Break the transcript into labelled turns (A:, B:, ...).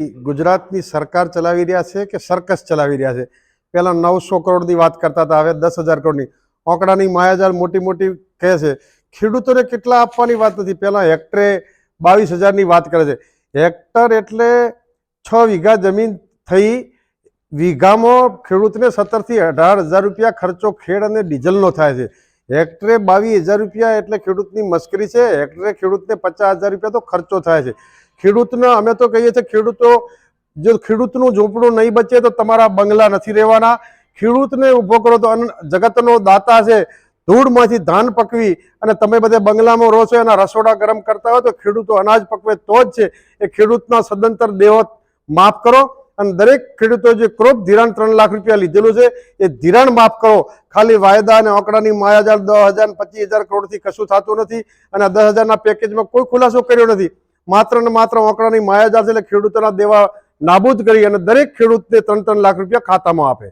A: ગુજરાતની સરકાર ચલાવી રહ્યા છે કે સર્કસ ચલાવી રહ્યા છે? પહેલા 900 કરોડની વાત કરતા હતા, હવે 10,000 કરોડની આંકડાની માયાજાળ મોટી મોટી કહે છે. ખેડૂતોને કેટલા આપવાની વાત નથી. પહેલા હેક્ટરે 22,000ની વાત કરે છે. હેક્ટર એટલે 6 વીઘા જમીન થઈ. વીઘામાં ખેડૂતને 17,000 થી 18,000 રૂપિયા ખર્ચો ખેડ અને ડીઝલનો થાય છે. હેક્ટરે 22,000 રૂપિયા એટલે ખેડૂતની મશ્કરી છે. હેક્ટરે ખેડૂતને 50,000 રૂપિયા તો ખર્ચો થાય છે. ખેડૂતને અમે તો કહીએ છીએ, ખેડૂતો જો ખેડૂતનું ઝૂંપડું નહીં બચે તો તમારા બંગલા નથી રહેવાના. ખેડૂતને ઊભો કરો તો જગતનો દાતા છે. ધૂળમાંથી ધાન પકવી અને તમે બધે બંગલામાં રહો છો, એના રસોડા ગરમ કરતા હોય તો ખેડૂતો અનાજ પકવે તો જ છે. એ ખેડૂતના સદંતર દેવત માફ કરો અને દરેક ખેડૂતો જે ક્રોપ ધિરાણ 3 લાખ રૂપિયા લીધેલું છે એ ધિરાણ માફ કરો. ખાલી વાયદા અને આંકડાની માયાજાળ 10,000 25,000 કરોડથી કશું થતું નથી અને 10,000ના પેકેજમાં કોઈ ખુલાસો કર્યો નથી. માત્ર ને માત્ર આંકડાની માયાજાળ છે એટલે ખેડૂતોના દેવા નાબૂદ કરી અને દરેક ખેડૂતને 3-3 લાખ રૂપિયા ખાતામાં આપે.